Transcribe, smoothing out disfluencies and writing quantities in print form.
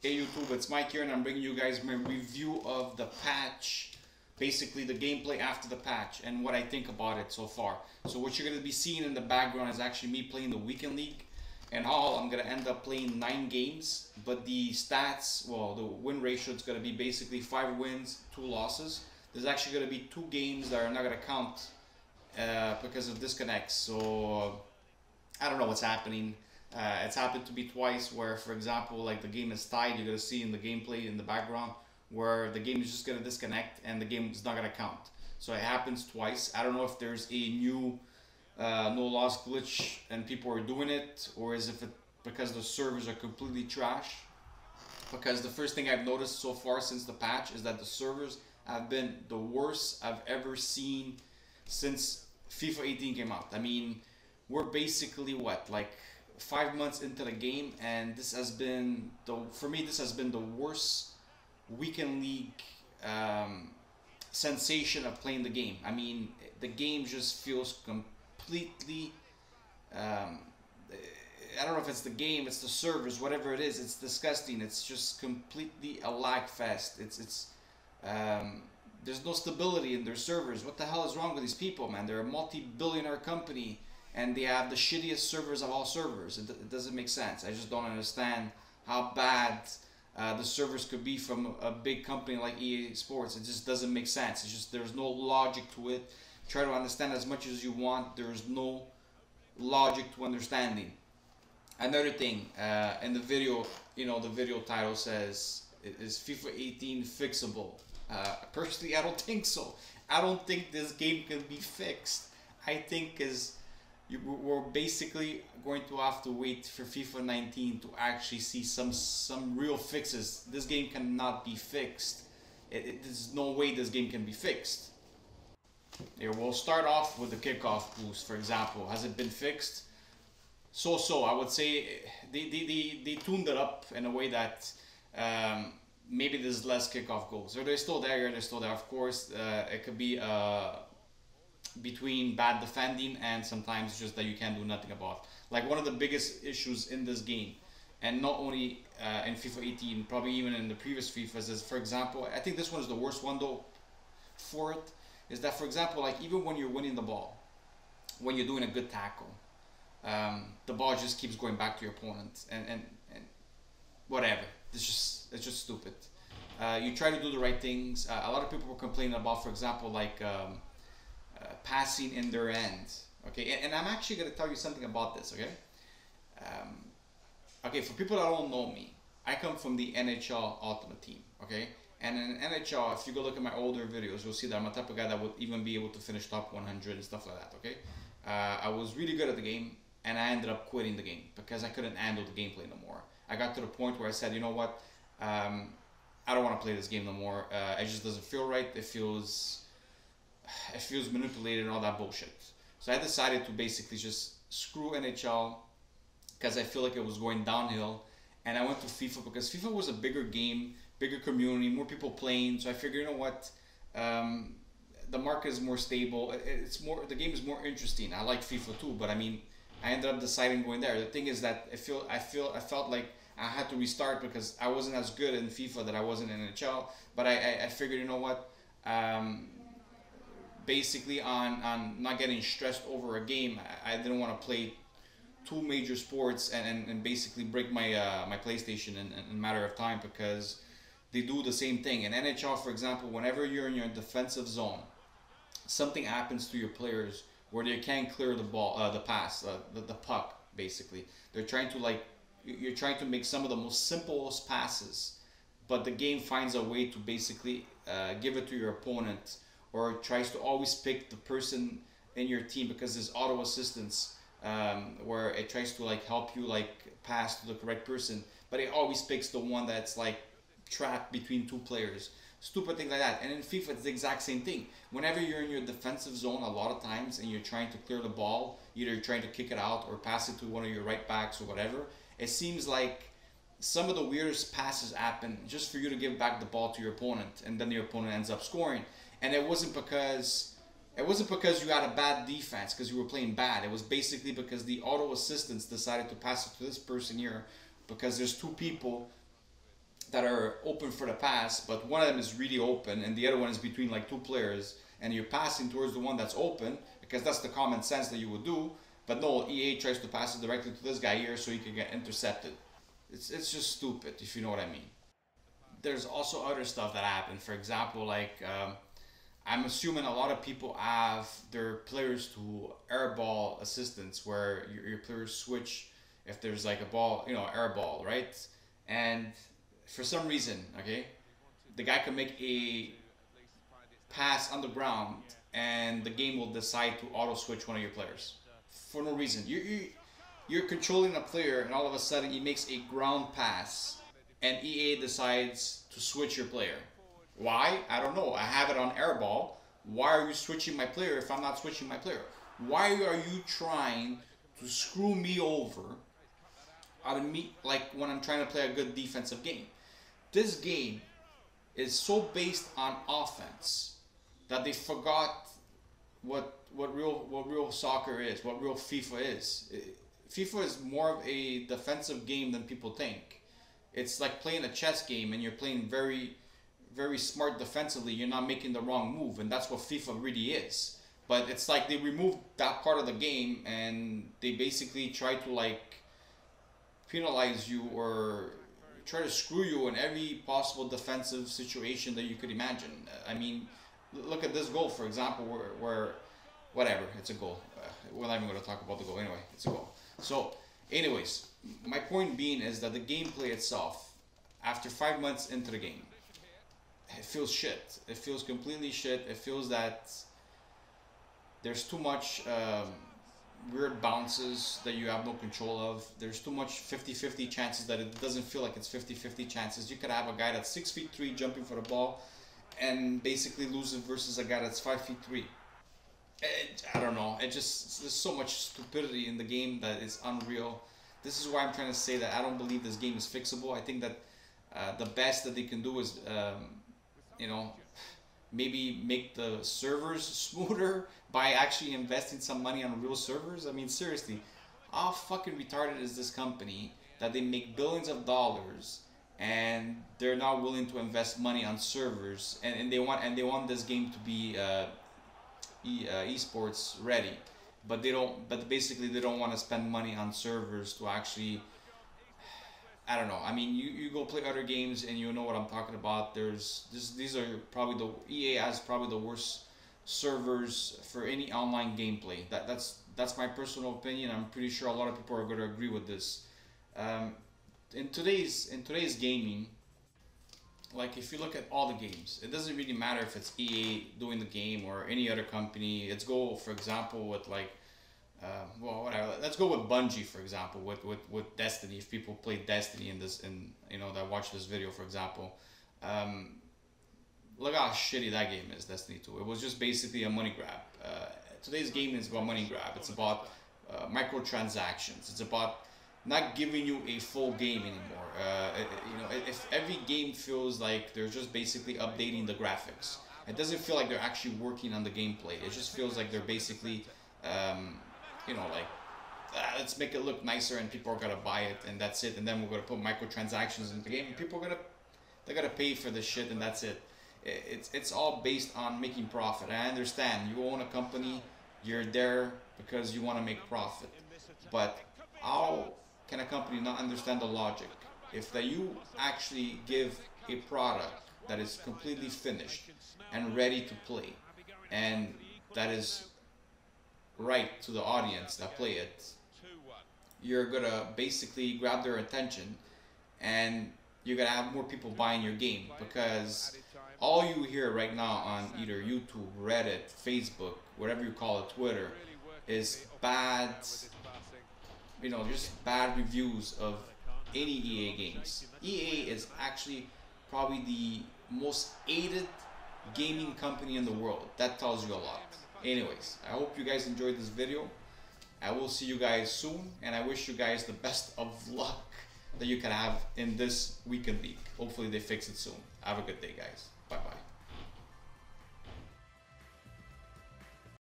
Hey YouTube, it's Mike here and I'm bringing you guys my review of the patch, basically the gameplay after the patch and what I think about it so far. So what you're going to be seeing in the background is actually me playing the weekend league, and all I'm going to end up playing 9 games, but the stats, well, the win ratio is going to be basically 5 wins, 2 losses. There's actually going to be 2 games that are not going to count because of disconnects, so I don't know what's happening. It's happened to be twice where, for example, like the game is tied, you're going to see in the gameplay in the background where the game is just going to disconnect and the game is not going to count. So it happens twice. I don't know if there's a new no loss glitch and people are doing it, or is it because the servers are completely trash. Because the first thing I've noticed so far since the patch is that the servers have been the worst I've ever seen since FIFA 18 came out. I mean, we're basically what, like 5 months into the game, and this has been for me this has been the worst weekend league sensation of playing the game. I mean, the game just feels completely I don't know if it's the game, it's the servers, whatever it is, it's disgusting. It's just completely a lag fest. It's there's no stability in their servers. What the hell is wrong with these people, man? They're a multi-billionaire company and they have the shittiest servers of all servers. It doesn't make sense. I just don't understand how bad the servers could be from a big company like EA Sports. It just doesn't make sense. It's just, there's no logic to it. Try to understand as much as you want. There's no logic to understanding. Another thing, in the video, you know, the video title says, is FIFA 18 fixable? Personally, I don't think so. I don't think this game can be fixed. I think we're basically going to have to wait for FIFA 19 to actually see some real fixes. This game cannot be fixed. There's no way this game can be fixed. Here, we'll start off with the kickoff boost, for example. Has it been fixed? So I would say they tuned it up in a way that maybe there's less kickoff goals. Or they're still there, they're still there. Of course, it could be between bad defending and sometimes just that you can't do nothing about. Like one of the biggest issues in this game, and not only in FIFA 18, probably even in the previous FIFAs, is, for example, I think this one is the worst one though for it, is that, for example, like even when you're winning the ball, when you're doing a good tackle, the ball just keeps going back to your opponent, and whatever. It's just stupid. You try to do the right things. A lot of people were complaining about, for example, like passing in their end. Okay, and I'm actually going to tell you something about this. Okay, okay, for people that don't know me, I come from the NHL Ultimate Team. Okay, and in NHL, if you go look at my older videos, you'll see that I'm a type of guy that would even be able to finish top 100 and stuff like that. Okay, I was really good at the game, and I ended up quitting the game because I couldn't handle the gameplay no more. I got to the point where I said, you know what, I don't want to play this game no more. It just doesn't feel right. It feels manipulated and all that bullshit. So I decided to basically just screw NHL because I feel like it was going downhill, and I went to FIFA because FIFA was a bigger game, bigger community, more people playing. So I figured, you know what, the market is more stable. The game is more interesting. I like FIFA too, but I mean, I ended up deciding going there. The thing is that I felt like I had to restart because I wasn't as good in FIFA that I wasn't in NHL. But I figured, you know what, basically on not getting stressed over a game, I didn't want to play 2 major sports and basically break my my PlayStation in a matter of time, because they do the same thing. In NHL, for example, whenever you're in your defensive zone, something happens to your players where they can't clear the ball, the pass, the puck. Basically, they're trying to, like, you're trying to make some of the most simplest passes, but the game finds a way to basically give it to your opponent, or tries to always pick the person in your team because there's auto assistance where it tries to like help you like pass to the correct person, but it always picks the one that's like trapped between 2 players. Stupid things like that. And in FIFA, it's the exact same thing. Whenever you're in your defensive zone a lot of times and you're trying to clear the ball, either you're trying to kick it out or pass it to one of your right backs or whatever, it seems like some of the weirdest passes happen just for you to give back the ball to your opponent, and then your opponent ends up scoring. And it wasn't because you had a bad defense because you were playing bad. It was basically because the auto assistants decided to pass it to this person here, because there's 2 people that are open for the pass, but one of them is really open and the other one is between like two players, and you're passing towards the one that's open because that's the common sense that you would do. But no, EA tries to pass it directly to this guy here so he can get intercepted. It's just stupid, if you know what I mean. There's also other stuff that happen. For example, like I'm assuming a lot of people have their players to airball assistance, where your players switch if there's like a ball, you know, airball, right? And for some reason, okay, the guy can make a pass on the ground and the game will decide to auto switch one of your players for no reason. You're controlling a player and all of a sudden he makes a ground pass and EA decides to switch your player. Why? I don't know. I have it on airball. Why are you switching my player if I'm not switching my player? Why are you trying to screw me over out of me, like when I'm trying to play a good defensive game? This game is so based on offense that they forgot what real soccer is, what real FIFA is. FIFA is more of a defensive game than people think. It's like playing a chess game and you're playing very smart defensively. You're not making the wrong move, and that's what FIFA really is. But it's like they removed that part of the game and they basically try to like penalize you or try to screw you in every possible defensive situation that you could imagine. I mean, look at this goal, for example, where whatever, it's a goal. We're not even going to talk about the goal anyway. It's a goal. So, anyways, my point being is that the gameplay itself, after 5 months into the game, it feels shit. It feels completely shit. It feels that there's too much weird bounces that you have no control of. There's too much 50-50 chances that it doesn't feel like it's 50-50 chances. You could have a guy that's 6'3" jumping for the ball and basically losing versus a guy that's 5'3". I don't know. It just, there's so much stupidity in the game that is unreal. This is why I'm trying to say that I don't believe this game is fixable. I think that the best that they can do is, you know, maybe make the servers smoother by actually investing some money on real servers. I mean, seriously, how fucking retarded is this company that they make billions of dollars and they're not willing to invest money on servers, and they want this game to be esports ready, but they don't. But basically, they don't want to spend money on servers to actually. I don't know. I mean, you go play other games and you know what I'm talking about. These are probably EA has probably the worst servers for any online gameplay. That's my personal opinion. I'm pretty sure a lot of people are going to agree with this. In today's gaming, like if you look at all the games, it doesn't really matter if it's EA doing the game or any other company. Let's go, for example, with like. Well, whatever. Let's go with Bungie, for example, with Destiny. If people play Destiny in this, and you know that watch this video, for example, look how shitty that game is, Destiny 2. It was just basically a money grab. Today's game is about money grab. It's about microtransactions. It's about not giving you a full game anymore. You know, if every game feels like they're just basically updating the graphics, it doesn't feel like they're actually working on the gameplay. It just feels like they're basically you know, like, let's make it look nicer and people are gonna buy it and that's it, and then we're gonna put microtransactions in the game and people are gonna pay for this shit and that's it. It's all based on making profit. I understand you own a company, you're there because you want to make profit, but how can a company not understand the logic if that you actually give a product that is completely finished and ready to play and that is right to the audience that play it, you're gonna basically grab their attention and you're gonna have more people buying your game, because all you hear right now on either YouTube, Reddit, Facebook, whatever you call it, Twitter, is bad, you know, just bad reviews of any EA games. EA is actually probably the most hated gaming company in the world. That tells you a lot. Anyways, I hope you guys enjoyed this video. I will see you guys soon, and I wish you guys the best of luck that you can have in this weekend league. Hopefully they fix it soon. Have a good day, guys. Bye bye.